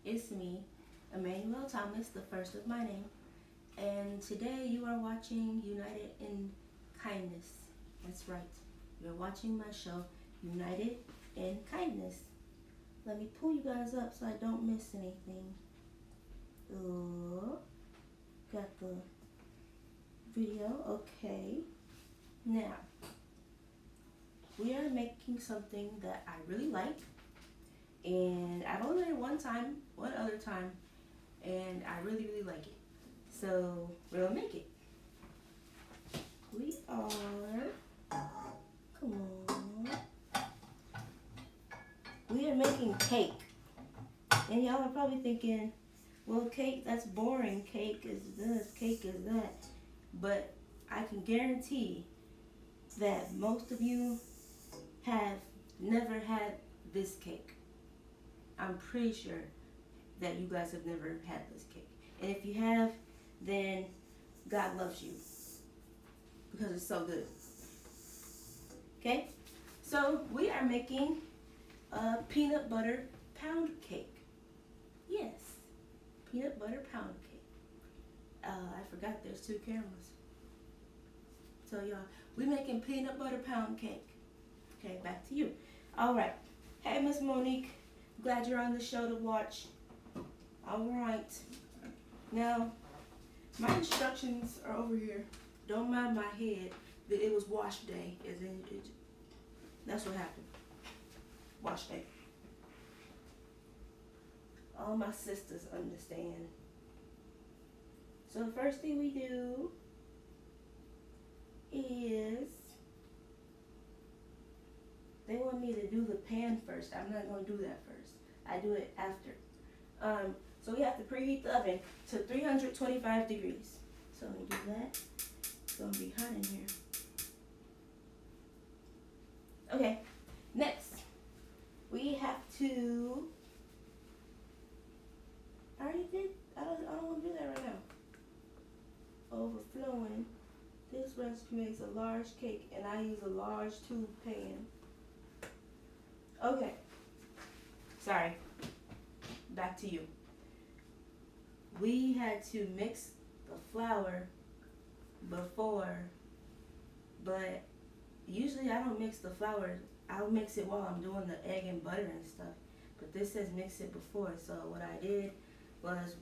It's me, Emmanuel Thomas, the first of my name, and today you are watching United in Kindness. That's right, you're watching my show, United in Kindness. Let me pull you guys up so I don't miss anything. Got the video, okay. Now, we are making something that I really like, and I've only made it one other time, and I really like it. So we're gonna make it. We are making cake. And y'all are probably thinking, well, cake, that's boring. Cake is this, cake is that. But I can guarantee that most of you have never had this cake. I'm pretty sure that you guys have never had this cake. And if you have, then God loves you because it's so good. Okay? So we are making a peanut butter pound cake. Yes, peanut butter pound cake. I forgot there's two cameras. So y'all, we're making peanut butter pound cake. Okay, back to you. All right. Hey, Miss Monique. Glad you're on the show to watch. All right. Now, my instructions are over here. Don't mind my head. It was wash day. That's what happened. Wash day. All my sisters understand. So the first thing we do is, they want me to do the pan first. I'm not going to do that first. I do it after. So we have to preheat the oven to 325 degrees. So let me do that. It's going to be hot in here. Okay, next we have to, I already did, I don't want to do that right now. Overflowing. This recipe makes a large cake and I use a large tube pan. Okay, sorry, back to you. We had to mix the flour before, but usually I don't mix the flour. I'll mix it while I'm doing the egg and butter and stuff, but this says mix it before. So what I did was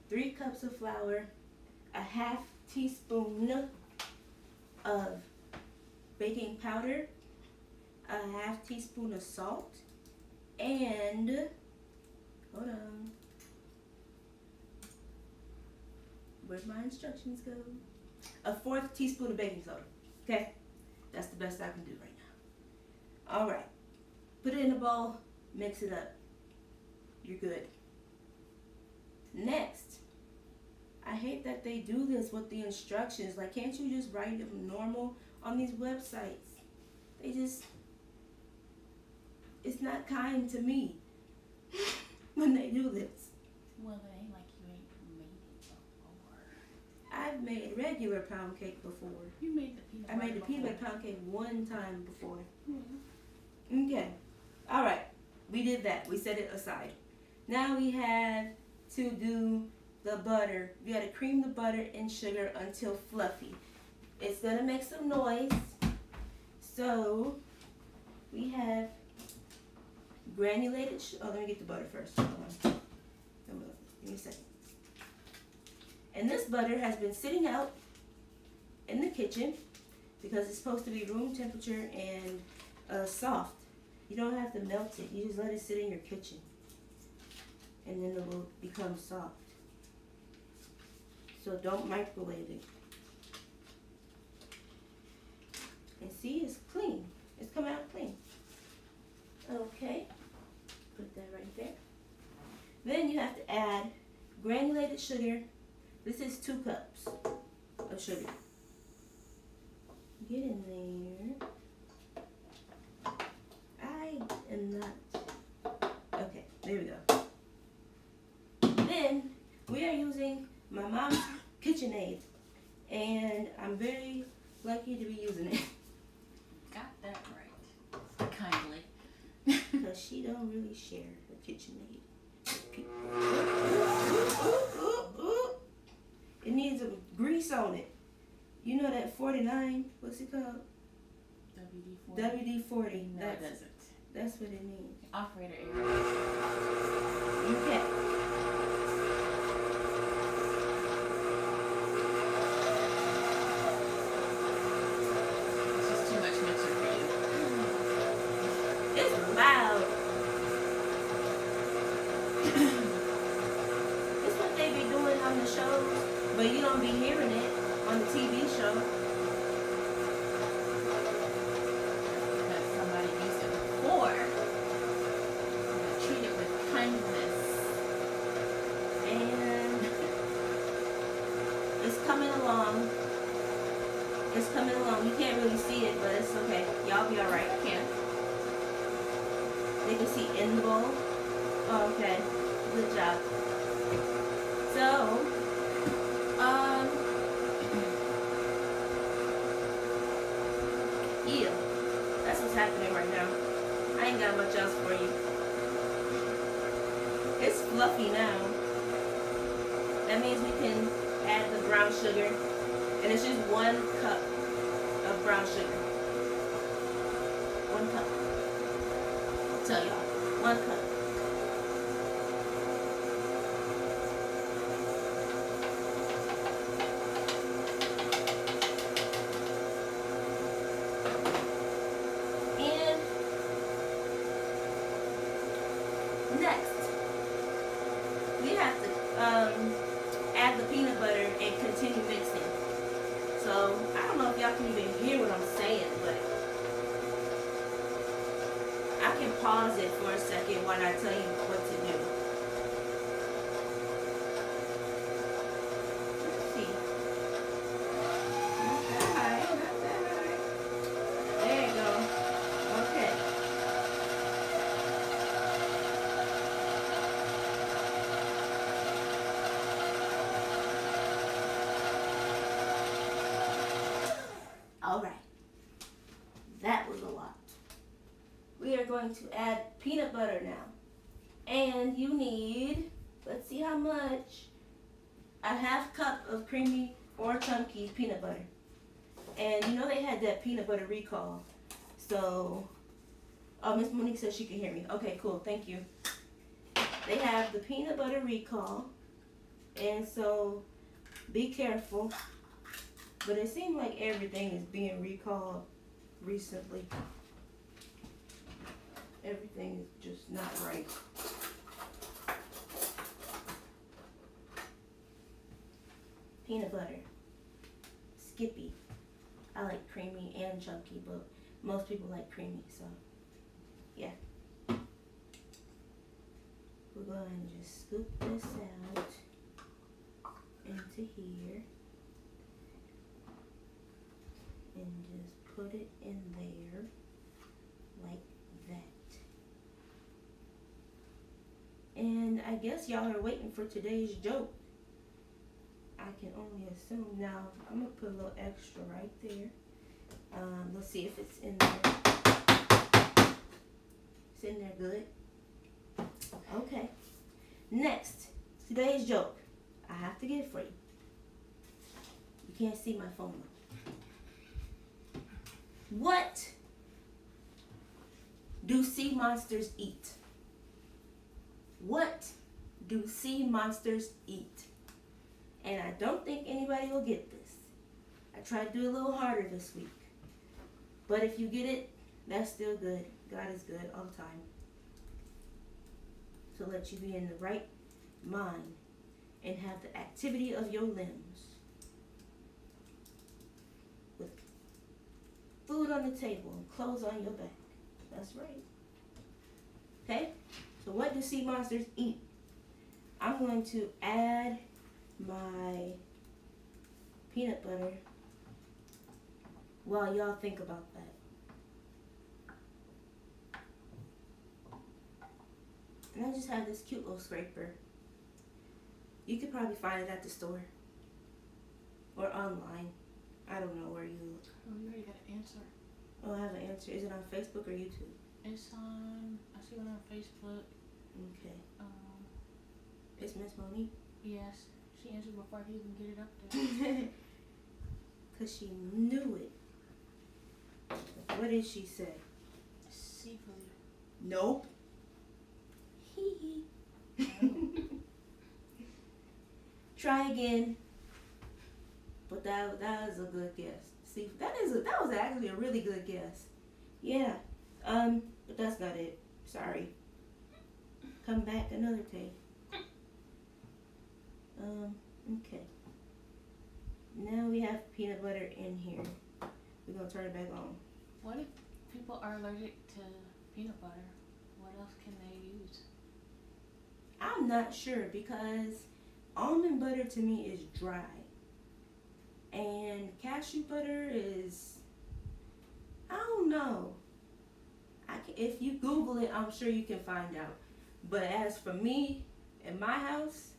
3 cups of flour, a half teaspoon of baking powder, a half teaspoon of salt, and hold on, where'd my instructions go? A 1/4 teaspoon of baking soda. Okay, that's the best I can do right now. All right, put it in a bowl, mix it up. You're good. Next, I hate that they do this with the instructions. Like, can't you just write them normal on these websites? It's not kind to me when they do this. Well, it ain't like you ain't made it before. I've made regular pound cake before. You made the peanut butter. I made the peanut butter pound cake one time before. Mm-hmm. Okay. All right. We did that. We set it aside. Now we have to do the butter. You got to cream the butter and sugar until fluffy. It's going to make some noise. So we have granulated let me get the butter first. Hold on. Give me a second. And this butter has been sitting out in the kitchen because it's supposed to be room temperature and soft. You don't have to melt it. You just let it sit in your kitchen, and then it will become soft. So don't microwave it. And see, it's clean. It's coming out clean. Okay, put that right there. Then you have to add granulated sugar. This is 2 cups of sugar. Get in there. I am not. Okay, there we go. Then we are using my mom's KitchenAid, and I'm very lucky to be using it. Got that right. Kindly. Because she don't really share her KitchenAid with people. on it. You know that 49, what's it called? WD-40. WD-40. No, it doesn't. That's what it means. Operator error. Okay. It's just too much mixer for you. It's loud. It's what they be doing on the shows, but you don't be hearing it on the TV show. Because somebody used it before. Treat it with kindness. And it's coming along. It's coming along. You can't really see it, but it's okay. Y'all be alright. Can. They can see in the bowl. Oh, okay. Good job. So, yeah. That's what's happening right now. I ain't got much else for you. It's fluffy now. That means we can add the brown sugar. And it's just 1 cup of brown sugar. 1 cup. I'll tell y'all. 1 cup. And next, we have to add the peanut butter and continue mixing. So, I don't know if y'all can even hear what I'm saying, but I can pause it for a second while I tell you what to do. Let's see. Not that high, not that high. There you go. Okay. Alright. That was a lot. We are going to add peanut butter now. And you need, let's see how much, a 1/2 cup of creamy or chunky peanut butter. And you know they had that peanut butter recall. So, oh, Miss Monique says she can hear me. Okay, cool, thank you. They have the peanut butter recall. And so, be careful. But it seems like everything is being recalled recently. Everything is just not right. Peanut butter. Skippy. I like creamy and chunky, but most people like creamy, so yeah. We're going to just scoop this out into here. And just put it in there like that. And I guess y'all are waiting for today's joke. I can only assume. Now, I'm going to put a little extra right there. Let's see if it's in there. It's in there good. Okay. Next, today's joke. I have to get it for you. You can't see my phone though. What do sea monsters eat? What do sea monsters eat? And I don't think anybody will get this. I tried to do a little harder this week. But if you get it, that's still good. God is good all the time. To let you be in the right mind and have the activity of your limbs. With food on the table and clothes on your back. That's right. Okay? So what do sea monsters eat? I'm going to add my peanut butter while y'all think about that. And I just have this cute little scraper. You could probably find it at the store or online. I don't know where you look. Oh, you already got an answer. Oh, I have an answer. Is it on Facebook or YouTube? It's on, I see one on Facebook. Okay. It's Miss Monique. Yes, she answered before I could even get it up there. because she knew it. What did she say? Seafood. Nope. Hee hee. Try again. But that was a good guess. See, that was actually a really good guess. Yeah. But that's not it. Sorry. Come back another day. Okay. Now we have peanut butter in here. We're gonna turn it back on. What if people are allergic to peanut butter? What else can they use? I'm not sure because almond butter to me is dry. And cashew butter is, I don't know. If you Google it, I'm sure you can find out. But as for me, in my house,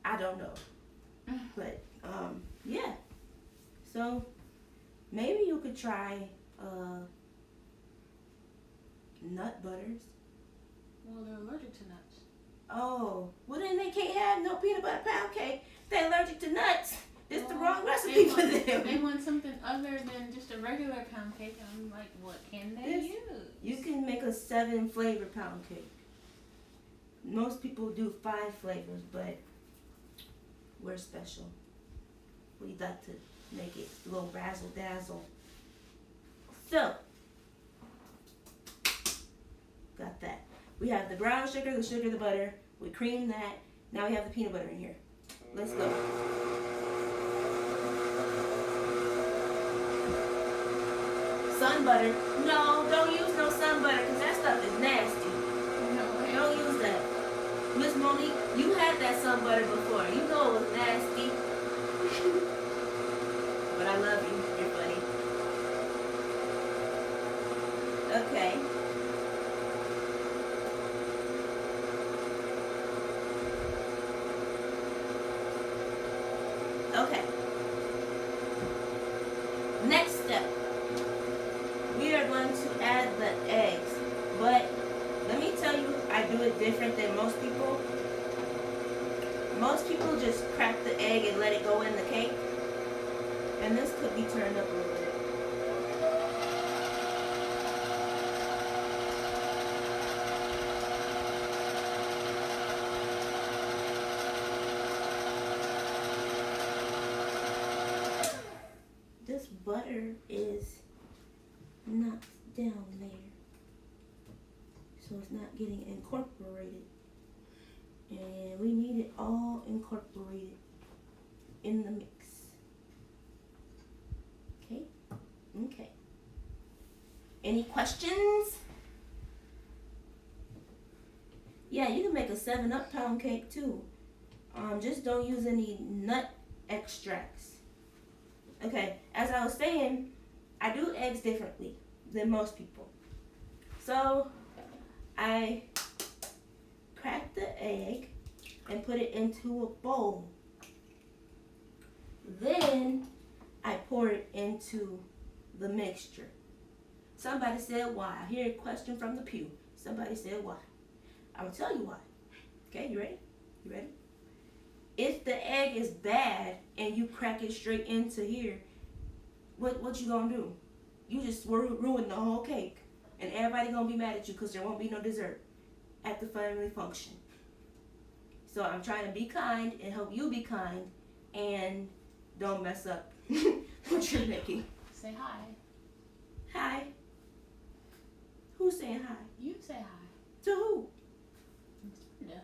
I don't know. But, yeah. So, maybe you could try nut butters. Well, they're allergic to nuts. Oh, well then they can't have no peanut butter pound cake. They're allergic to nuts. This the wrong recipe for them. They want something other than just a regular pound cake. I'm like, what can they use? You can make a 7 flavor pound cake. Most people do 5 flavors, but we're special. We like to make it a little razzle dazzle. So, got that. We have the brown sugar, the butter. We cream that. Now we have the peanut butter in here. Let's go. Sun butter. No, don't use no sun butter because that stuff is nasty. No, Don't use that. Miss Monique, you had that sun butter before. You know it was nasty. But I love you. You're funny. Okay. Okay. Next step. We are going to add the eggs. But let me tell you, I do it different than most people. Most people just crack the egg and let it go in the cake. And this could be turned up a little bit. This butter is not down there. So it's not getting incorporated. And we need it all incorporated in the mix. Okay? Okay. Any questions? Yeah, you can make a 7-Up pound cake too. Just don't use any nut extracts. Okay, as I was saying, I do eggs differently than most people. So, I crack the egg and put it into a bowl. Then, I pour it into the mixture. Somebody said why. I hear a question from the pew. Somebody said why. I'm going to tell you why. Okay, you ready? You ready? If the egg is bad and you crack it straight into here, what you gonna do? You just ruin the whole cake. And everybody gonna be mad at you because there won't be no dessert at the family function. So I'm trying to be kind and help you be kind and don't mess up what you're making. Say hi. Hi. Who's saying hi? You say hi. To who? Brenda.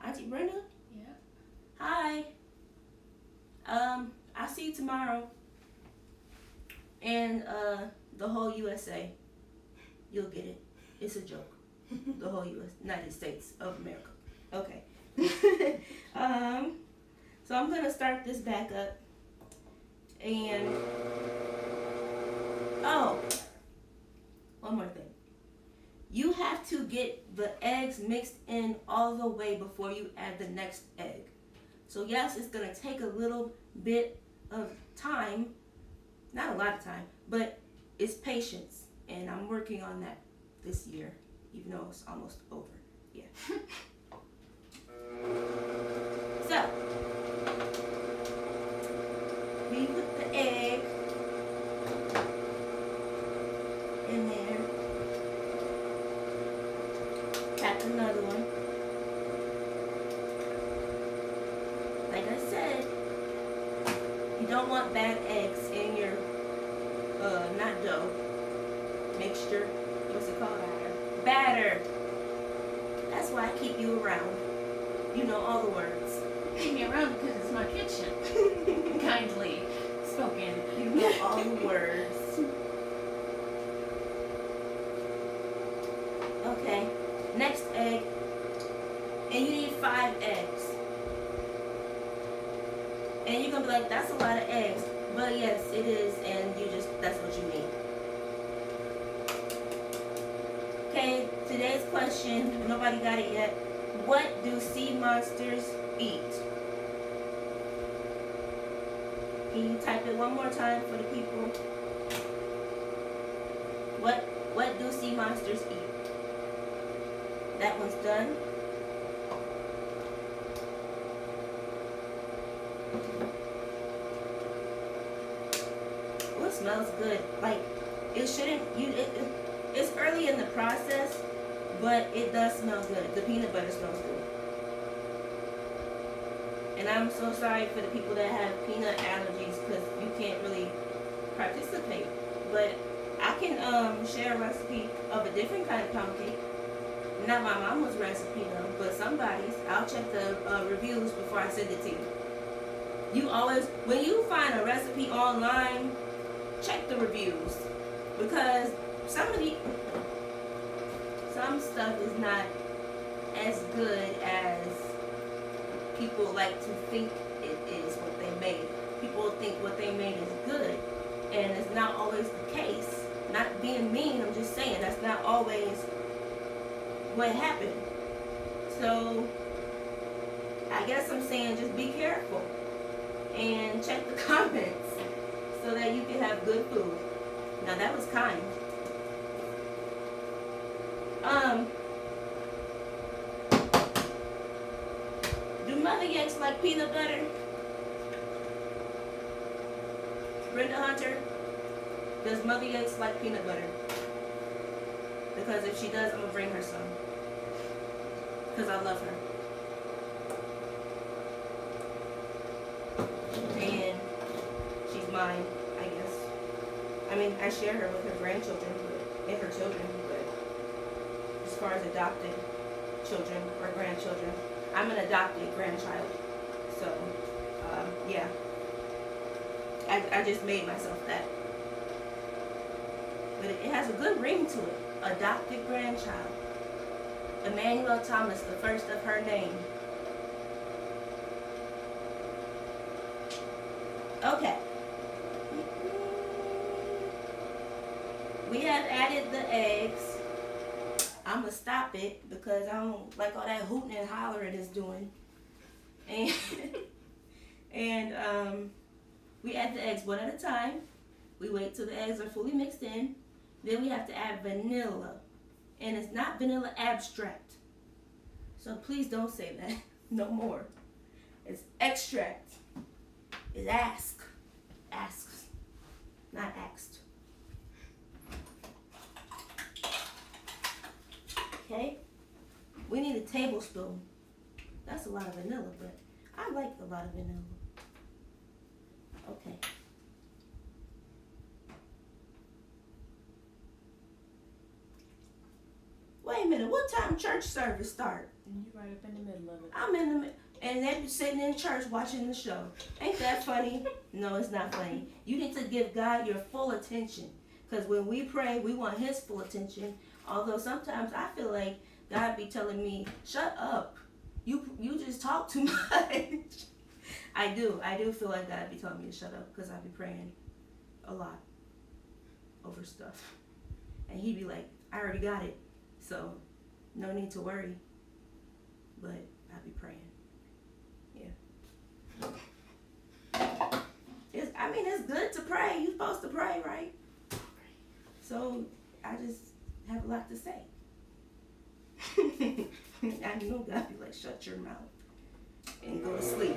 Auntie Brenda? Yeah. Hi. I'll see you tomorrow. And the whole USA. You'll get it. It's a joke. The whole United States of America. Okay. So I'm gonna start this back up. And one more thing. You have to get the eggs mixed in all the way before you add the next egg. So yes, it's gonna take a little bit of time, not a lot of time, but it's patience, and I'm working on that this year, even though it's almost over. Yeah. So we put the egg don't want bad eggs in your not dough mixture. What's it called? Batter. That's why I keep you around. You know all the words. Keep me around because it's my kitchen. Kindly spoken. You know all the words. Okay. Next egg. And you need 5 eggs. And you're gonna be like, that's a lot of eggs. But yes, it is, and that's what you need. Okay, today's question, nobody got it yet. What do sea monsters eat? Can you type it one more time for the people? What do sea monsters eat? That one's done. Oh, it smells good. Like, it shouldn't, it's early in the process, but it does smell good. The peanut butter smells good. And I'm so sorry for the people that have peanut allergies because you can't really participate. But I can share a recipe of a different kind of pound cake. Not my mama's recipe though, but somebody's. I'll check the reviews before I send it to you. You always, when you find a recipe online, check the reviews. Because some stuff is not as good as people like to think it is what they made. People think what they made is good, and it's not always the case. Not being mean, I'm just saying that's not always what happened. So I guess I'm saying just be careful and check the comments so that you can have good food. Now that was kind. Do mother yaks like peanut butter? Brenda Hunter, does mother yaks like peanut butter? Because if she does, I'm gonna bring her some. Because I love her. And she's mine, I guess. I mean, I share her with her grandchildren and her children, but as far as adopted children or grandchildren, I'm an adopted grandchild. So, yeah. I just made myself that. But it has a good ring to it. Adopted grandchild. Emmanuel Thomas, the first of her name. Okay. We have added the eggs. I'm going to stop it because I don't like all that hooting and hollering it's doing. And we add the eggs one at a time. We wait till the eggs are fully mixed in. Then we have to add vanilla. And it's not vanilla abstract. So please don't say that no more. It's extract. It's ask. Asks. Not asked. Okay? We need a tablespoon. That's a lot of vanilla, but I like a lot of vanilla. Okay. Wait a minute, what time church service start? You're right up in the middle of it. I'm in the middle, and they're sitting in church watching the show. Ain't that funny? No, it's not funny. You need to give God your full attention. Because when we pray, we want his full attention. Although sometimes I feel like God be telling me, shut up. You just talk too much. I do feel like God be telling me to shut up because I be praying a lot over stuff. And he be like, I already got it. So no need to worry. But I be praying. Yeah. It's good to pray. You're supposed to pray, right? So I just have a lot to say. I know God be like, shut your mouth and go to sleep.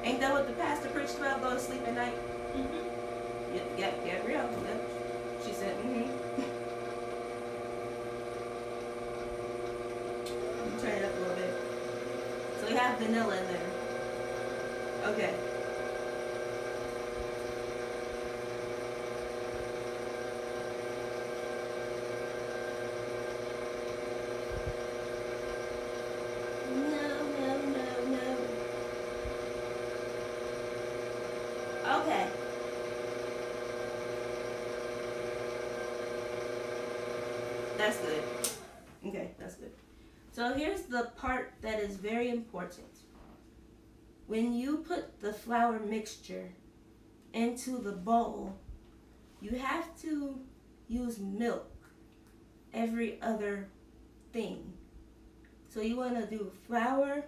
Ain't that what the pastor preached about? Go to sleep at night? Mm-hmm. Yeah, Gabrielle. Yeah. She said, mm-hmm. Turn it up a little bit. So we have vanilla in there. Okay. Okay. That's good. Okay, that's good. So here's the part that is very important. When you put the flour mixture into the bowl, you have to use milk every other thing. So you want to do flour,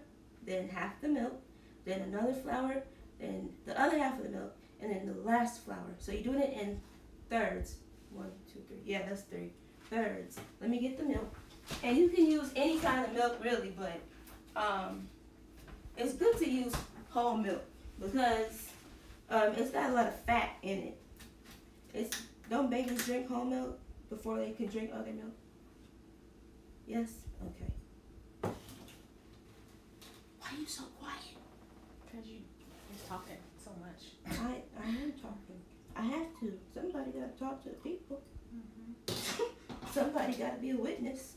then half the milk, then another flour, then the other half of the milk, and then the last flour. So you're doing it in thirds. 1, 2, 3. Yeah, that's 3 thirds. Let me get the milk. And you can use any kind of milk really, but it's good to use whole milk because it's got a lot of fat in it. Don't babies drink whole milk before they can drink other milk? Yes? Okay. Why are you so quiet? Because you're talking so much. I am talking. I have to. Somebody got to talk to the people. Mm-hmm. Somebody got to be a witness.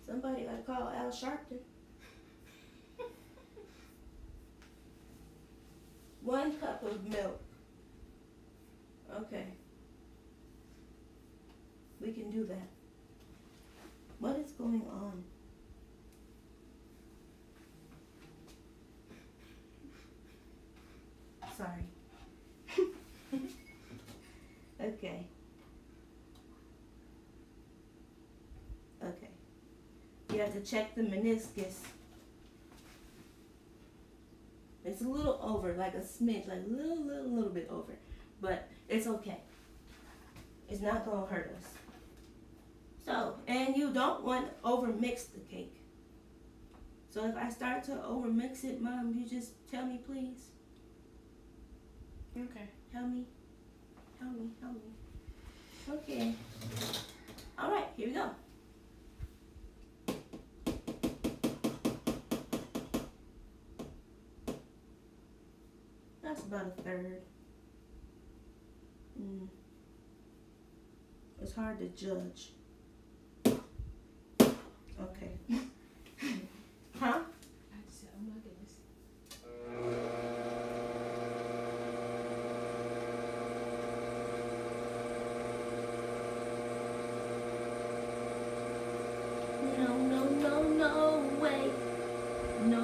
Somebody got to call Al Sharpton. 1 cup of milk. Okay. We can do that. What is going on? Sorry. Okay. Okay. You have to check the meniscus. It's a little over, like a smidge, like a little bit over. But it's okay. It's not gonna hurt us. So, and you don't want to overmix the cake. So if I start to overmix it, Mom, you just tell me, please. Okay. Help me. Okay. All right, here we go. That's about a third. It's hard to judge. Okay. Huh? I just said, oh my goodness. No way. No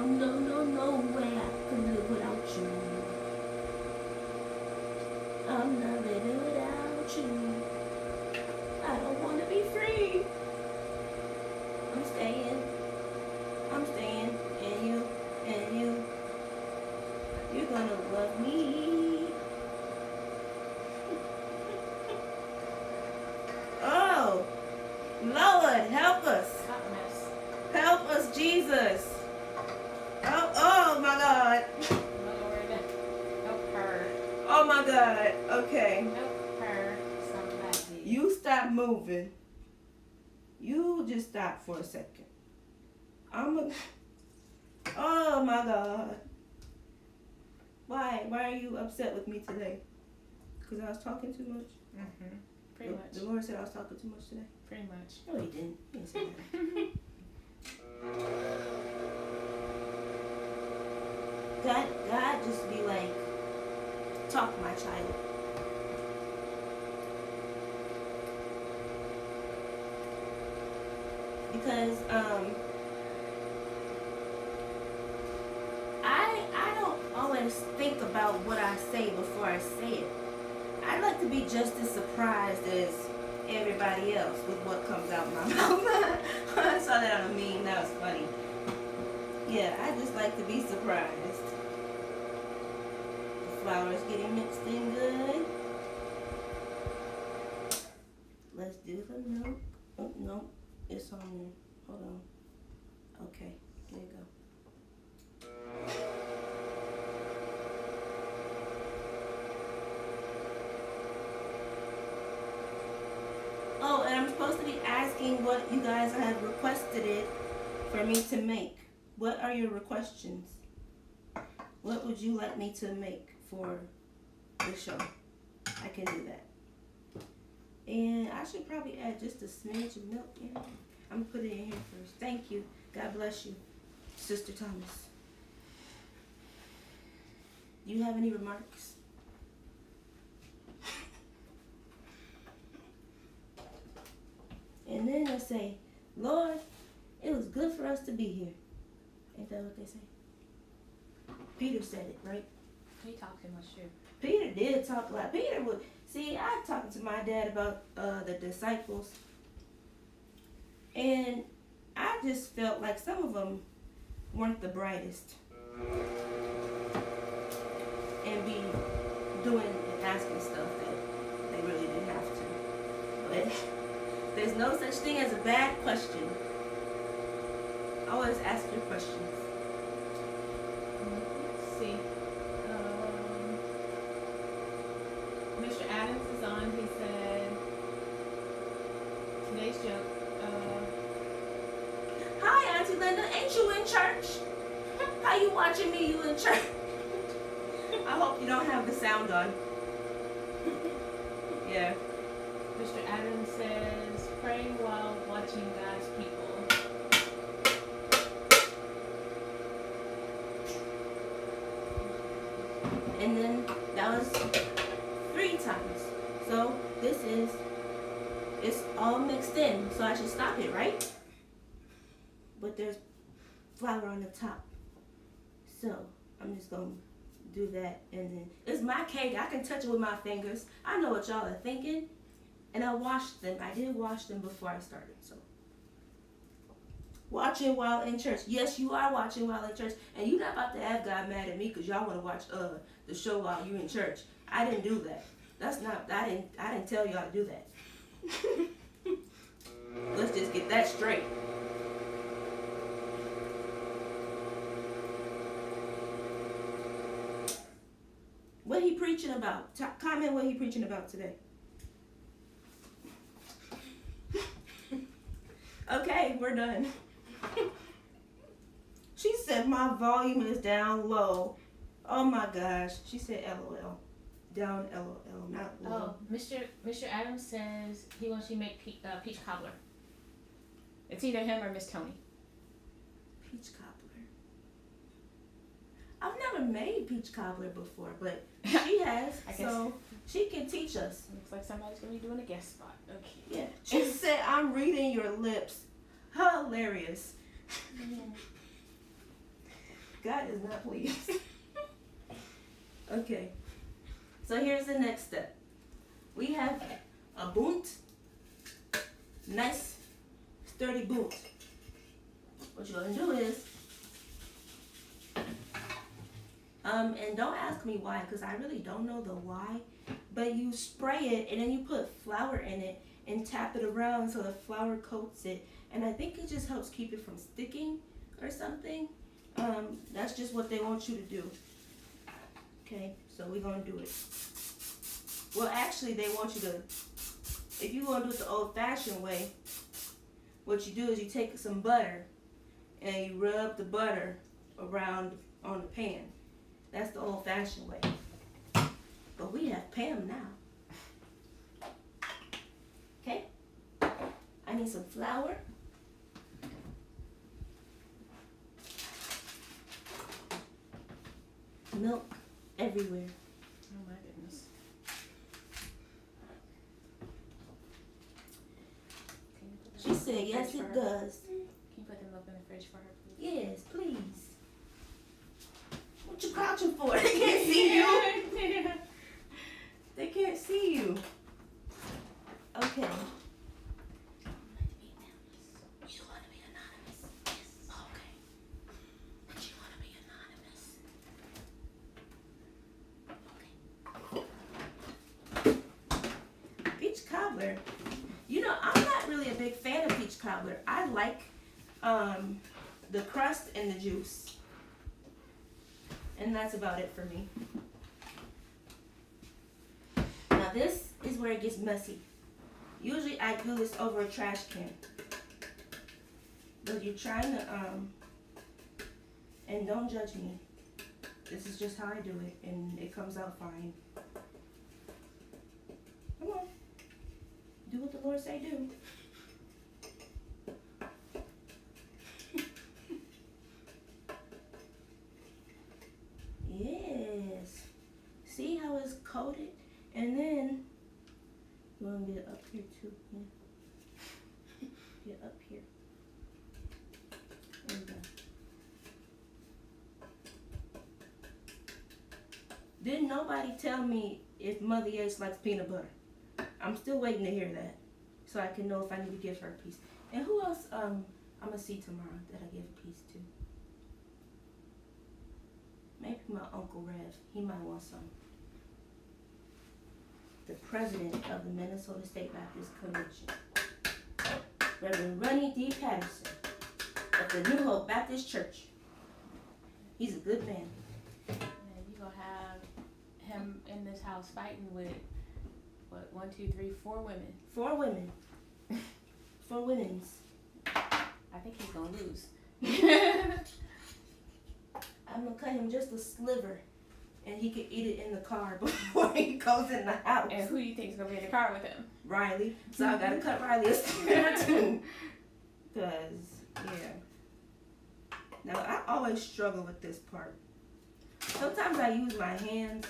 way I can live without you. I'm not living without you. I don't want to be free. I'm staying. And you're gonna love me. Oh, Lord, help us. Hot mess. Help us, Jesus. Oh my God. Lord, help her. Oh my God. Okay. Help her. Somebody. You stop moving. You just stop for a second. Oh my God. Why? Why are you upset with me today? Because I was talking too much? Mm-hmm. Pretty much. The Lord said I was talking too much today? Pretty much. No, he didn't. He didn't say that. God just be like, talk, my child. Because I don't always think about what I say before I say it. I like to be just as surprised as everybody else with what comes out my mouth. I saw that on a meme. That was funny. Yeah, I just like to be surprised. The flour is getting mixed in good. Let's do the milk. Oh, no, it's on there. Hold on. Okay, there you go. Oh, and I'm supposed to be asking what you guys have requested it for me to make. What are your questions? What would you like me to make for the show? I can do that. And I should probably add just a smidge of milk in. I'm going to put it in here first. Thank you. God bless you, Sister Thomas. Do you have any remarks? And then they say, Lord, it was good for us to be here. Ain't that what they say? Peter said it, right? He talked too much shit. Peter did talk a lot. Peter would, see, I talking to my dad about the disciples. And I just felt like some of them weren't the brightest. And be doing and asking stuff that they really didn't have to. But there's no such thing as a bad question. Always ask your questions. Let's see. Mr. Adams is on. He said, today's joke. Hi, Auntie Linda. Ain't you in church? How you watching me? You in church? I hope you don't have the sound on. Yeah. Mr. Adams says, praying while watching God's people. And then that was 3 times. So it's all mixed in. So I should stop it, right? But there's flour on the top. So I'm just gonna do that, and then it's my cake. I can touch it with my fingers. I know what y'all are thinking, and I washed them. I did wash them before I started. So watching while in church. Yes, you are watching while in church, and you're not about to have God mad at me because y'all want to watch the show while you're in church. I didn't do that. That's not. I didn't tell y'all to do that. Let's just get that straight. What he preaching about? Comment what he preaching about today. Okay, we're done. She said my volume is down low. Oh my gosh. She said LOL. Down LOL, not low. Oh, Mr. Adams says he wants you to make peach cobbler. It's either him or Miss Tony. Peach cobbler. I've never made peach cobbler before, but she has, so she can teach us. Looks like somebody's going to be doing a guest spot. Okay. Yeah. She said, I'm reading your lips. Hilarious. God is not pleased. Okay. So here's the next step. We have a boot. Nice, sturdy boot. What you're going to do is, and don't ask me why, because I really don't know the why, but you spray it and then you put flour in it and tap it around so the flour coats it, and I think it just helps keep it from sticking or something. That's just what they want you to do. Okay, so we're going to do it. Well, actually, they want you to, if you're going to do it the old-fashioned way, what you do is you take some butter and you rub the butter around on the pan. That's the old-fashioned way. But we have Pam now. Okay? I need some flour. Milk everywhere. Oh my goodness. She said, yes, it does. Can you put the milk in the fridge for her, please? Yes, please. What you crouching for? They can't see you. They can't see you. Okay. You want to be anonymous? Yes. Okay. But you want to be anonymous? Okay. Peach cobbler. You know, I'm not really a big fan of peach cobbler. I like the crust and the juice. And that's about it for me. Now this is where it gets messy. Usually I do this over a trash can. But you're trying to, and don't judge me. This is just how I do it, and it comes out fine. Come on. Do what the Lord say do. Yes. See how it's coated? And then, you want to get it up here too. Yeah. Didn't nobody tell me if Mother Yates likes peanut butter. I'm still waiting to hear that, so I can know if I need to give her a piece. And who else? I'm gonna see tomorrow that I give a piece to. Maybe my Uncle Rev. He might want some. The president of the Minnesota State Baptist Convention, Reverend Ronnie D. Patterson of the New Hope Baptist Church. He's a good man. And you gonna have him in this house fighting with what? 1, 2, 3, 4 women. 4 women. 4 women's. I think he's gonna lose. I'm gonna cut him just a sliver, and he can eat it in the car before he goes in the house. And who do you think is gonna be in the car with him? Riley. So I gotta cut Riley a sliver too. Cause yeah. Now I always struggle with this part. Sometimes I use my hands,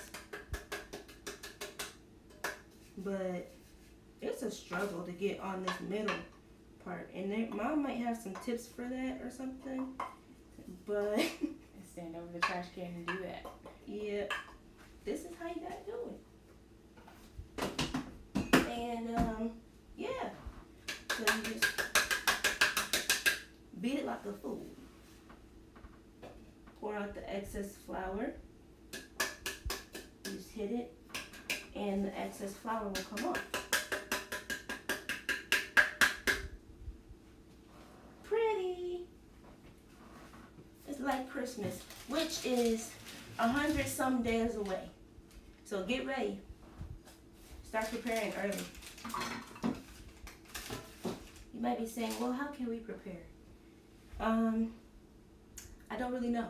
but it's a struggle to get on this middle part. And Mom might have some tips for that or something, but Stand over the trash can and do that. yeah, this is how you gotta do it. And yeah, so you just beat it like a fool. Pour out the excess flour. Just hit it, and the excess flour will come off. Pretty. It's like Christmas, which is 100 some days away. So get ready. Start preparing early. You might be saying, well, how can we prepare? I don't really know.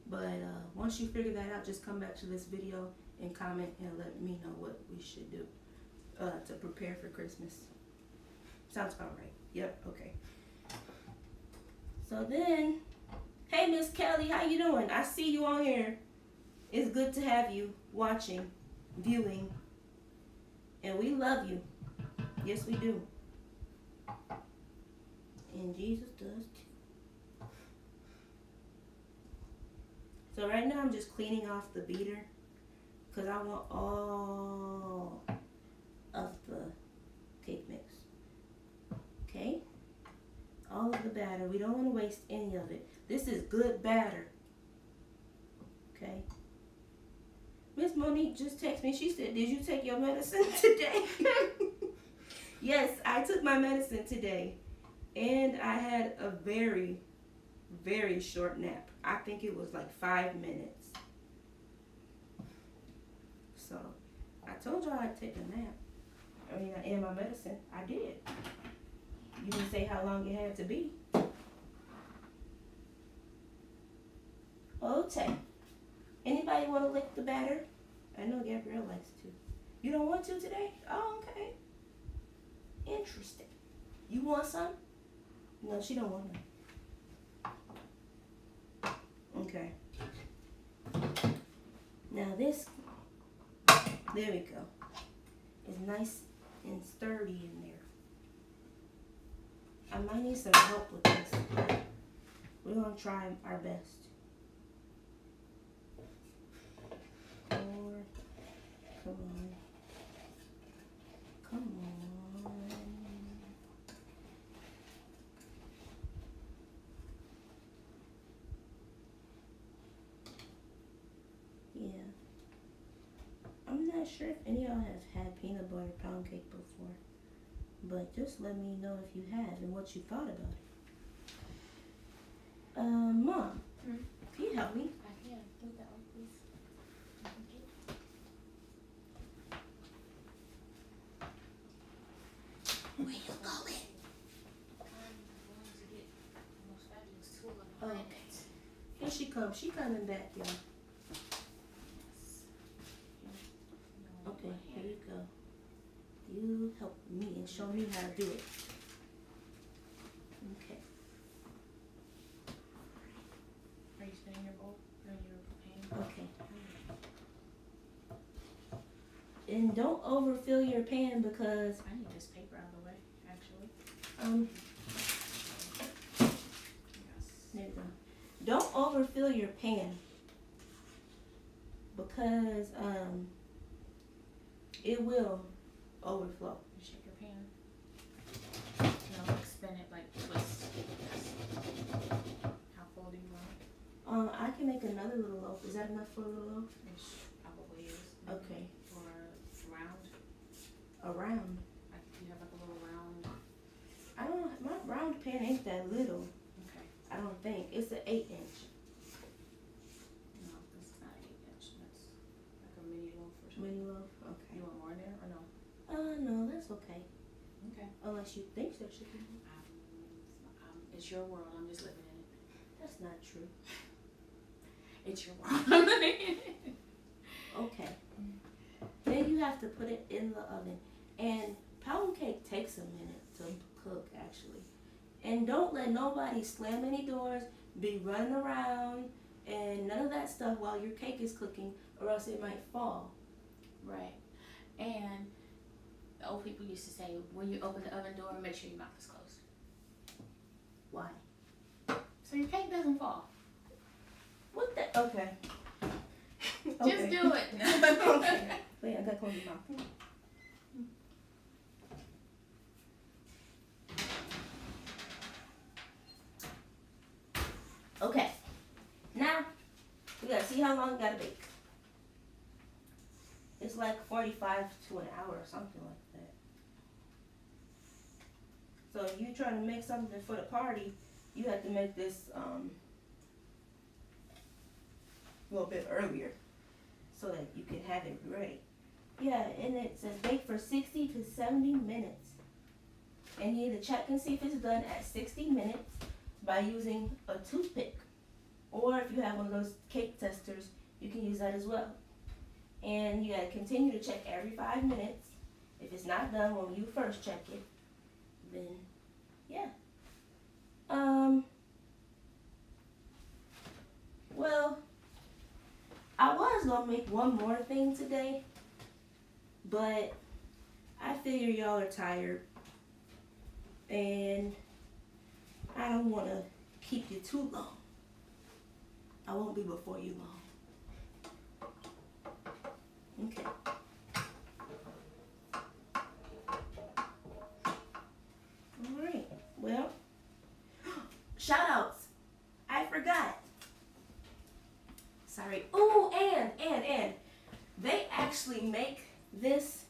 But once you figure that out, just come back to this video and comment and let me know what we should do to prepare for Christmas. Sounds about right. Yep, okay. So then, hey Miss Kelly, how you doing? I see you on here. It's good to have you watching, viewing, and we love you. Yes, we do. And Jesus does too. So right now I'm just cleaning off the beater because I want all of the cake mix. Okay? All of the batter. We don't want to waste any of it. This is good batter. Okay? Miss Monique just texted me. She said, did you take your medicine today? Yes, I took my medicine today. And I had a very, very short nap. I think it was like 5 minutes. So, I told y'all I'd take a nap. I mean, and my medicine. I did. You didn't say how long it had to be. Okay. Anybody want to lick the batter? I know Gabrielle likes to. You don't want to today? Oh, okay. Interesting. You want some? No, she don't want none. Okay. Now this, there we go. It's nice and sturdy in there. I might need some help with this, but we're gonna try our best. Come on. Come on. Yeah. I'm not sure if any of y'all have had peanut butter pound cake before, but just let me know if you have and what you thought about it. Mom, can you help me? I can. Move that one, please. Where you going? Oh, okay. Here she comes. She coming back, y'all. Okay, here you go. You help me and show me how to do it. Okay. Are you spinning your bowl? No, you're pan. Okay. And don't overfill your pan because I need this paper out of the way, actually. There you go. Don't overfill your pan. because it will overflow. You shake your pan. No, like spin it, like twist. How full do you want it? I can make another little loaf. Is that enough for a little loaf? It probably is. Okay. Or round. A round. Like you have like a little round. I don't. My round pan ain't that little. Okay. I don't think it's an 8-inch. No, that's not 8-inch. That's like a mini loaf or something. Mini loaf. Okay. You want more in there or no? No, that's okay. Okay. Unless you think there should be. It's your world. I'm just living in it. That's not true. It's your world. Okay. Then you have to put it in the oven. And pound cake takes a minute to cook, actually. And don't let nobody slam any doors, be running around, and none of that stuff while your cake is cooking, or else it might fall. Right. And the old people used to say, when you open the oven door, make sure your mouth is closed. Why? So your cake doesn't fall. What the? Okay. Just do it. Okay. Wait, I gotta close your mouth. Okay. Now, we gotta see how long it gotta bake. It's like 45 to an hour or something like that. So if you're trying to make something for the party, you have to make this a little bit earlier so that you can have it ready. Yeah, and it says bake for 60 to 70 minutes. And you need to check and see if it's done at 60 minutes by using a toothpick. Or if you have one of those cake testers, you can use that as well. And you gotta continue to check every 5 minutes. If it's not done when you first check it, then yeah. Well, I was gonna make one more thing today, but I figure y'all are tired and I don't wanna keep you too long. I won't be before you long. Okay. Alright, well, shout outs. I forgot. Sorry. Oh, and they actually make this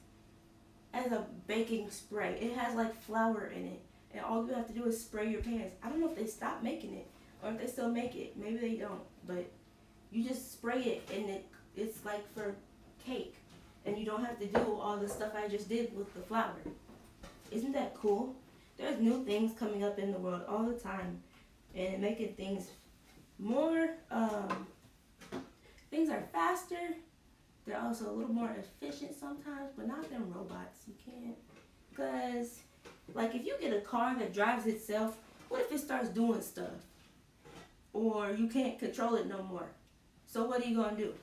as a baking spray. It has like flour in it, and all you have to do is spray your pans. I don't know if they stopped making it or if they still make it. Maybe they don't, but you just spray it and it's like for cake, and you don't have to do all the stuff I just did with the flour. Isn't that cool? There's new things coming up in the world all the time, and making things more, things are faster. They're also a little more efficient sometimes, but not them robots. You can't, because like if you get a car that drives itself, what if it starts doing stuff? Or you can't control it no more. So what are you gonna do?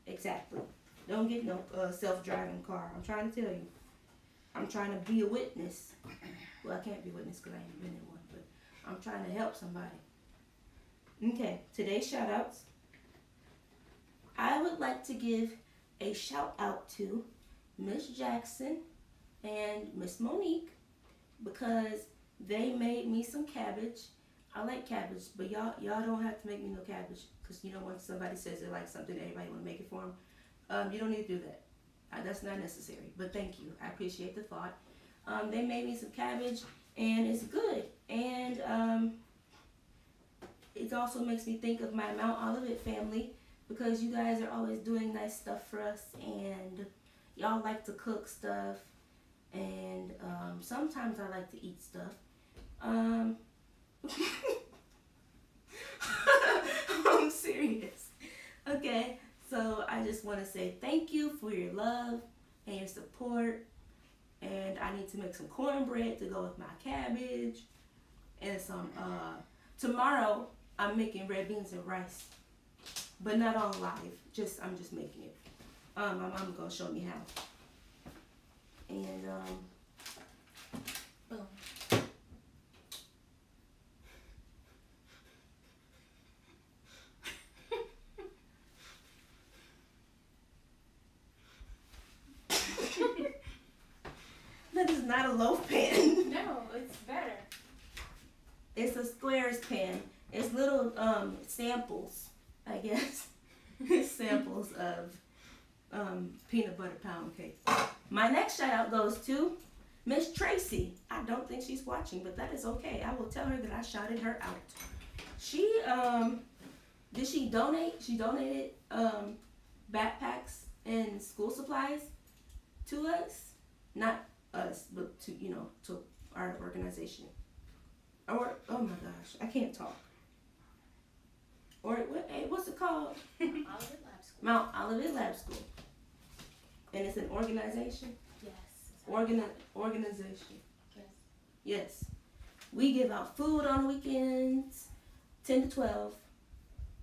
Exactly. Don't get no self-driving car. I'm trying to tell you. I'm trying to be a witness. Well, I can't be a witness because I ain't been in one, but I'm trying to help somebody. Okay, today's shout outs. I would like to give a shout out to Miss Jackson and Miss Monique because they made me some cabbage. I like cabbage, but y'all don't have to make me no cabbage because you know when somebody says they like something, everybody want to make it for them. You don't need to do that. That's not necessary, but thank you. I appreciate the thought. They made me some cabbage, and it's good. And it also makes me think of my Mount Olivet family because you guys are always doing nice stuff for us, and y'all like to cook stuff, and sometimes I like to eat stuff. I'm serious. Okay. So I just want to say thank you for your love and your support. And I need to make some cornbread to go with my cabbage. And some, tomorrow I'm making red beans and rice. But not on live. I'm just making it. My mom's going to show me how. And, boom. not a loaf pan. No, it's better. It's a squares pan. It's little samples, I guess. Samples of peanut butter pound cake. My next shout out goes to Miss Tracy. I don't think she's watching, but that is okay. I will tell her that I shouted her out. She did she donate? She donated backpacks and school supplies to us. Not us, but to to our organization. Or oh my gosh, I can't talk. Or what's it called? Olivet Lab School. Mount Olivet Lab School. And it's an organization? Yes. Organization. Yes. Yes. We give out food on the weekends, 10 to 12,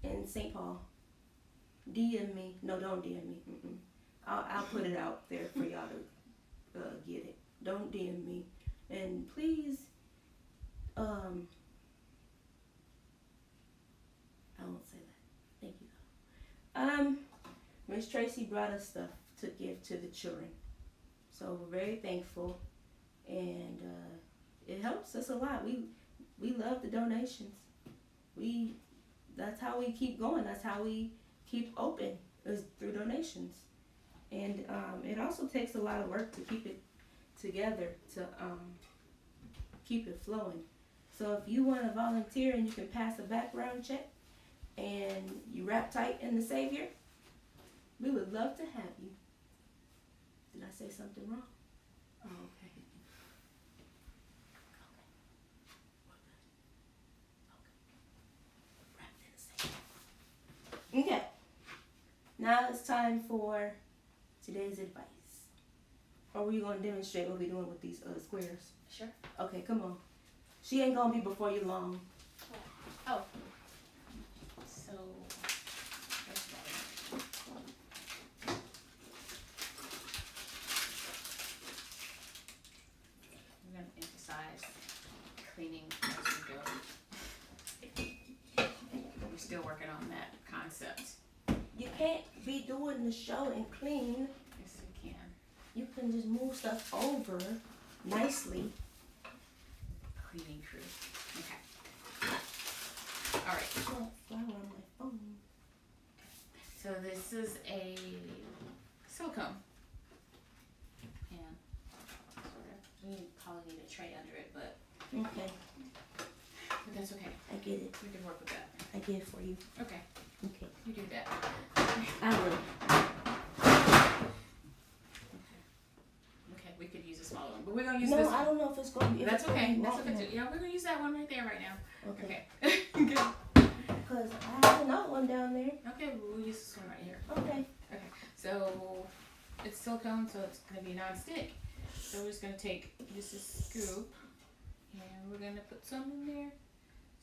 in St. Paul. DM me. No, don't DM me. I'll put it out there for y'all to get it. Don't DM me. And please, I won't say that. Thank you. Miss Tracy brought us stuff to give to the children. So we're very thankful, and it helps us a lot. We love the donations. That's how we keep going. That's how we keep open, is through donations. And it also takes a lot of work to keep it together, to keep it flowing. So if you want to volunteer and you can pass a background check and you wrap tight in the Savior, we would love to have you. Did I say something wrong? Oh, okay. Okay. Now it's time for today's advice. Or were you going to demonstrate what we're doing with these squares? Sure. Okay, come on. She ain't going to be before you long. Oh. So, first of all, we're going to emphasize cleaning as we go. We're still working on that concept. You can't be doing the show and clean. Yes, we can. You can just move stuff over nicely. Cleaning crew. Okay. All right. Flower on my phone. So this is a silicone pan. Sort of. We probably need a tray under it, but Okay, that's okay. I get it. We can work with that. I get it for you. Okay. Okay. You do that. I will. Okay, we could use a smaller one, but we're gonna use No, this I one. don't know if it's going to be. That's okay. That's That's okay too. Yeah, we're gonna use that one right there right now. Okay. Okay. Good. Because I have another one down there. Okay, we'll use this one right here. Okay. Okay. So it's silicone, so it's gonna be non-stick. So we're just gonna take just a scoop and we're gonna put some in there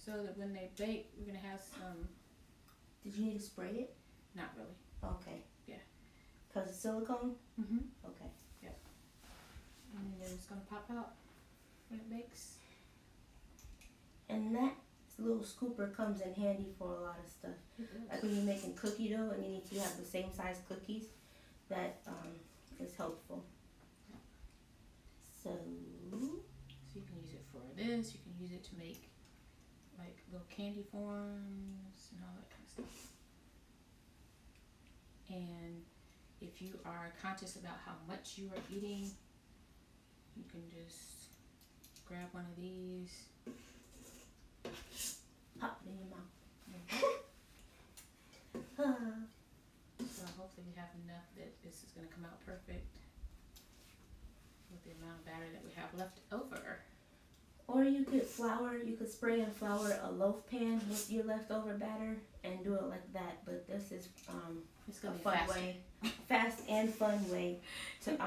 so that when they bake, we're gonna have some. Did you need to spray it? Not really. Okay. Yeah. Because it's silicone? Mm-hmm. Okay. And then it's gonna pop out when it bakes. And that little scooper comes in handy for a lot of stuff. Like when you're making cookie dough and you need to have the same size cookies, that is helpful. So you can use it for this. You can use it to make like little candy forms and all that kind of stuff. And if you are conscious about how much you are eating, you can just grab one of these. pop it in your mouth. So hopefully we have enough that this is going to come out perfect with the amount of batter that we have left over. Or you could spray and flour a loaf pan with your leftover batter and do it like that. But this is It's a going to be fun faster. way, fast and fun way to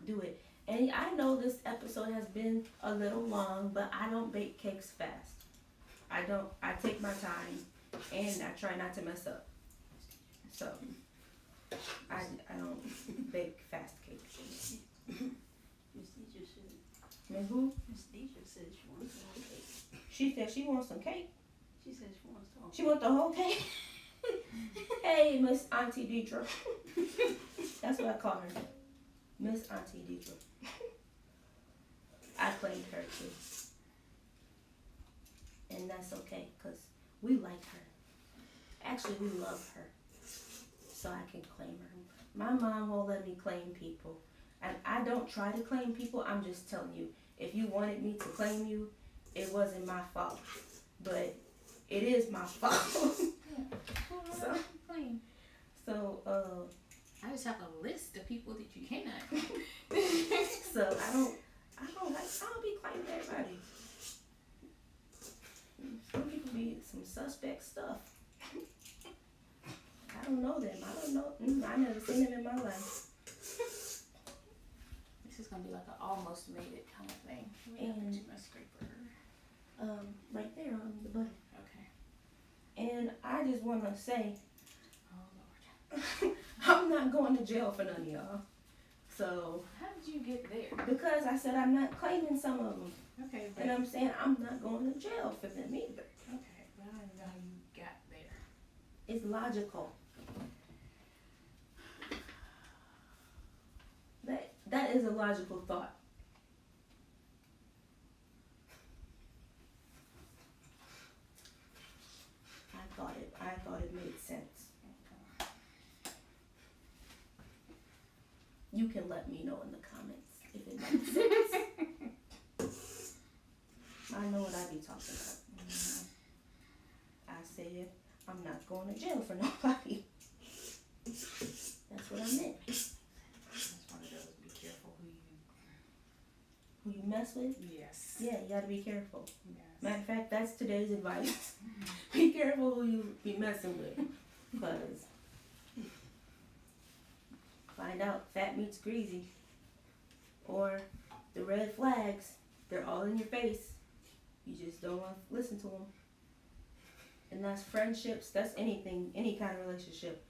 do it. And I know this episode has been a little long, but I don't bake cakes fast. I take my time and I try not to mess up. So I don't bake fast cakes. Miss Deidre said. And who? Miss Deidre said she wants the whole cake. She said she wants some cake. She said she wants the whole She want the whole cake. Hey, Miss Auntie Deidre. That's what I call her. Miss Auntie Deidre. I claimed her too. And that's okay, because we like her. Actually, we love her. So I can claim her. My mom won't let me claim people. And I don't try to claim people. I'm just telling you, if you wanted me to claim you, it wasn't my fault. But it is my fault. So, claim. So, I just have a list of people that you cannot claim. so I don't be claiming everybody. Some people be some suspect stuff. I don't know them. I don't know. I never seen them in my life. This is gonna be like an almost made it kind of thing. And my scraper. right there on the button. Okay. And I just wanna say, Oh Lord. I'm not going to jail for none of y'all. So How did you get there? because I said I'm not claiming some of them, Okay, but and I'm saying I'm not going to jail for them either. okay, but I don't know how you got there. It's logical. That is a logical thought. I thought it made sense. You can let me know in the comments if it makes sense. I know what I be talking about. I said I'm not going to jail for nobody. That's what I meant. That's one of those. Be careful Who you mess with? Yes. Yeah, you gotta be careful. Yes. Matter of fact, that's today's advice. Be careful who you be messing with, because find out fat meets greasy, or the red flags. They're all in your face. You just don't want to listen to them. And that's friendships. That's anything, any kind of relationship.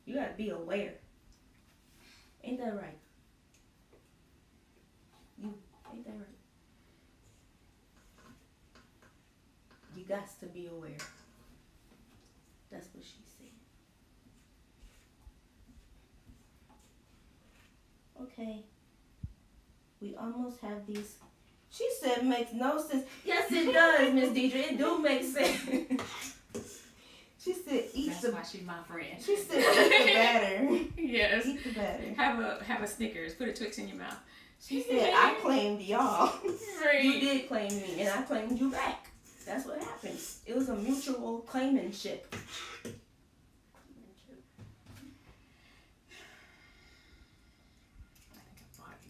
You gotta be aware. Ain't that right? Ain't that right? You got to be aware. That's what she said. Okay. We almost have these. She said makes no sense. Yes, it does, Miss Deidre. It do make sense. She said eat That's the. why she's my friend. She said eat the batter. Yes. Eat the batter. Have a Snickers. Put a Twix in your mouth. She said I claimed y'all. Right. You did claim me, and I claimed you back. That's what happened. It was a mutual claimantship.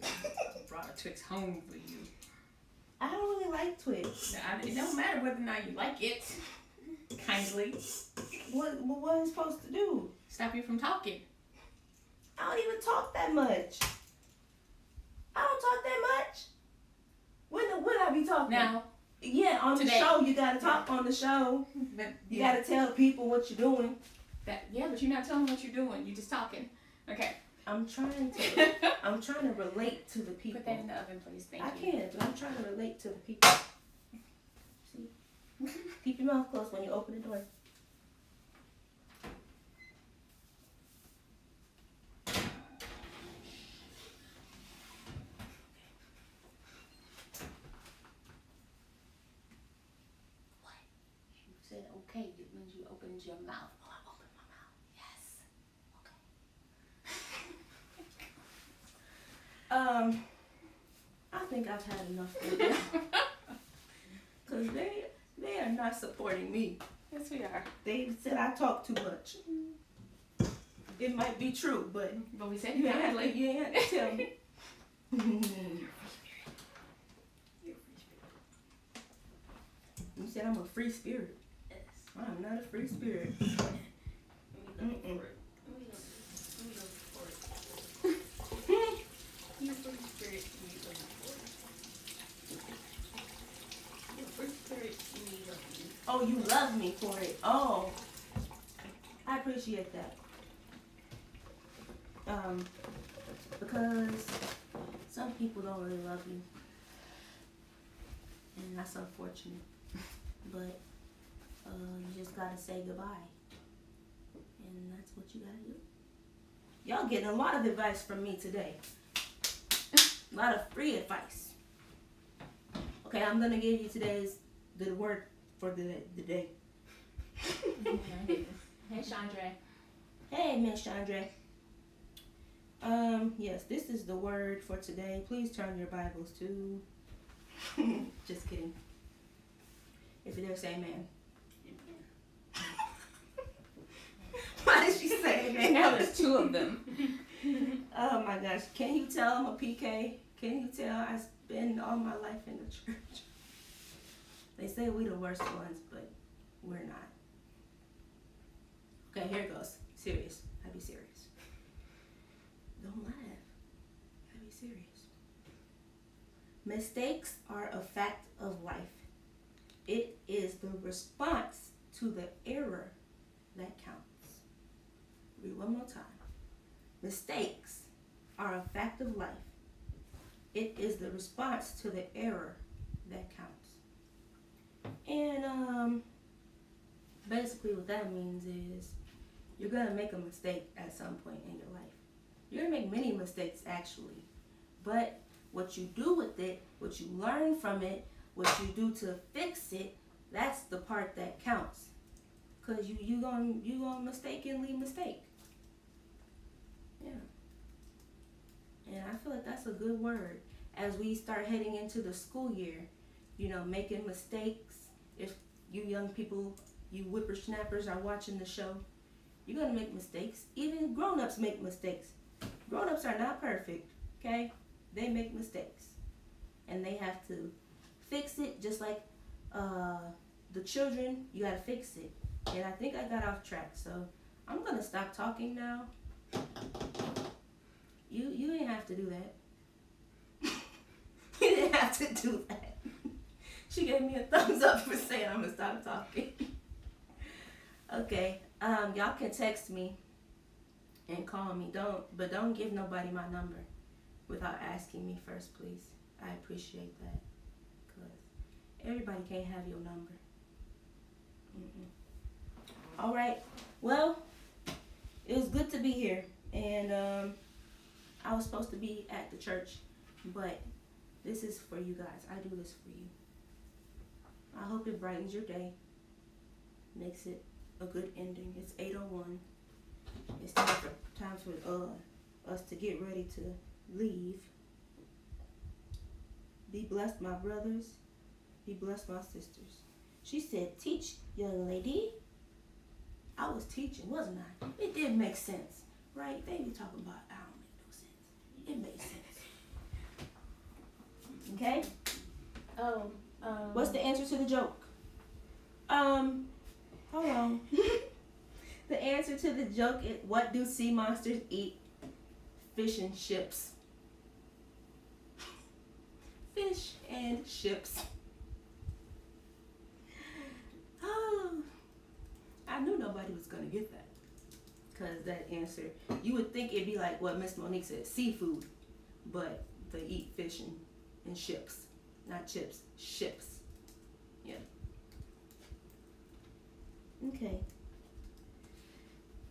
I brought a Twix home for you. I don't really like Twix. It don't matter whether or not you like it. Kindly. What is it supposed to do? Stop you from talking. I don't even talk that much. I don't talk that much. When I be talking? Now. Yeah, on Today. the show. You gotta talk on the show. But, You gotta tell people what you're doing. but you're not telling what you're doing. You're just talking. Okay. I'm trying to relate to the people. Put that in the oven, please. Thank I you. can, but I'm trying to relate to the people. See? Keep your mouth closed when you open the door. What? You said okay. It means you opened your mouth. Oh, I opened my mouth. Yes. Okay. I think I've had enough of them. Because they are not supporting me. Yes, we are. They said I talk too much. It might be true, but But we said you you ain't kindly. you ain't have to tell me. You said I'm a free spirit. Yes. I'm not a free spirit. Let me go for it. Let me go for it. You're a free spirit. Let me go for it. You're a free spirit. Let me go for it. Oh, you love me for it. Oh, I appreciate that. Because some people don't really love you, and that's unfortunate. But you just gotta say goodbye, and that's what you gotta do. Y'all getting a lot of advice from me today. A lot of free advice. Okay, I'm gonna give you the word for the day. Hey, Chandra. Hey, Miss Chandra. Yes, this is the word for today. Please turn your Bibles to. Just kidding. If you're there, say amen. Why did she say amen? Now there's two of them. Oh my gosh. Can you tell I'm a PK? Can you tell I spend all my life in the church? They say we the worst ones, but we're not. Okay, here it goes. Serious. I be serious. Don't laugh. I be serious. Mistakes are a fact of life. It is the response to the error that counts. Read one more time. Mistakes are a fact of life. It is the response to the error that counts. And basically what that means is you're going to make a mistake at some point in your life. You're going to make many mistakes actually. But what you do with it, what you learn from it, what you do to fix it, that's the part that counts. Because you gonna mistakenly mistake. Yeah. And I feel like that's a good word. As we start heading into the school year, making mistakes. If you young people, you whippersnappers are watching the show, you're gonna make mistakes. Even grown-ups make mistakes. Grown-ups are not perfect, okay? They make mistakes. And they have to fix it just like the children, you gotta fix it. And I think I got off track, so I'm gonna stop talking now. You didn't have to do that. You didn't have to do that. She gave me a thumbs up for saying I'm gonna stop talking. Okay, y'all can text me and call me. Don't give nobody my number without asking me first, please. I appreciate that, cause everybody can't have your number. All right. Well, it was good to be here, and I was supposed to be at the church, but this is for you guys. I do this for you. I hope it brightens your day, makes it a good ending. It's 8:01. It's time for us to get ready to leave. Be blessed, my brothers. Be blessed, my sisters. She said, teach, young lady. I was teaching, wasn't I? It did make sense, right? They be talking about, I don't make no sense. It made sense. Okay? What's the answer to the joke? Hold on. The answer to the joke is, what do sea monsters eat? Fish and chips. Fish and chips. Oh, I knew nobody was gonna get that. Cause that answer, you would think it'd be like what Miss Monique said, seafood, but they eat fish and chips, not chips, ships. Yeah. Okay.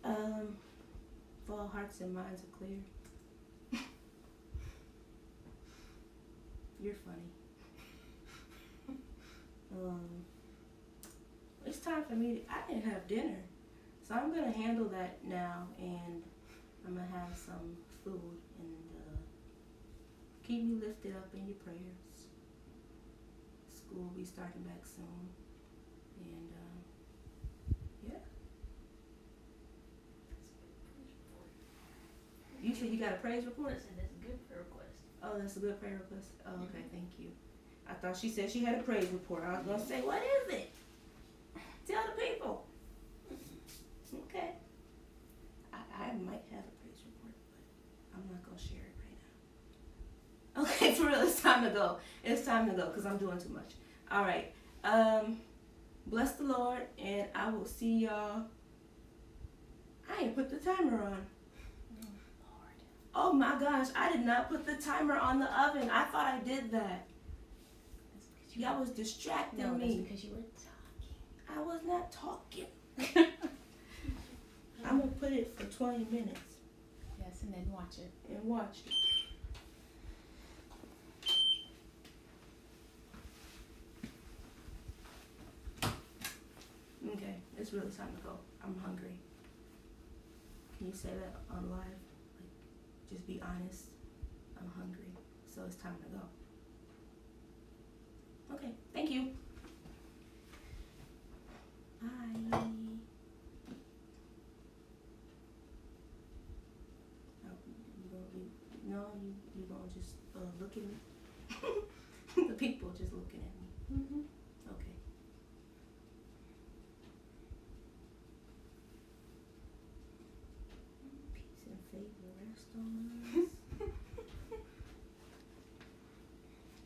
If all hearts and minds are clear. You're funny. It's time for me I didn't have dinner. So I'm gonna handle that now, and I'm gonna have some food, and keep me lifted up in your prayers. School will be starting back soon, and yeah. You said you got a praise report? Listen, that's a good prayer request. Oh, that's a good prayer request. Oh, okay, thank you. I thought she said she had a praise report. I was gonna say, what is it? Tell the people. Okay. I might have a praise report, but I'm not gonna share it right now. Okay, for real, it's time to go. It's time to go because I'm doing too much. All right. Bless the Lord, and I will see y'all. I ain't put the timer on. Oh my gosh, I did not put the timer on the oven. I thought I did that. Y'all was distracting No, me. that's because you were talking. I was not talking. I'm gonna put it for 20 minutes Yes, and then watch it. and watch it. It's really time to go. I'm hungry. Can you say that on live? Like, just be honest. I'm hungry. So it's time to go. Okay, thank you. Bye. You gonna just look at me? The people just looking at me. Mm-hmm. Okay. Peace and favor rest on us.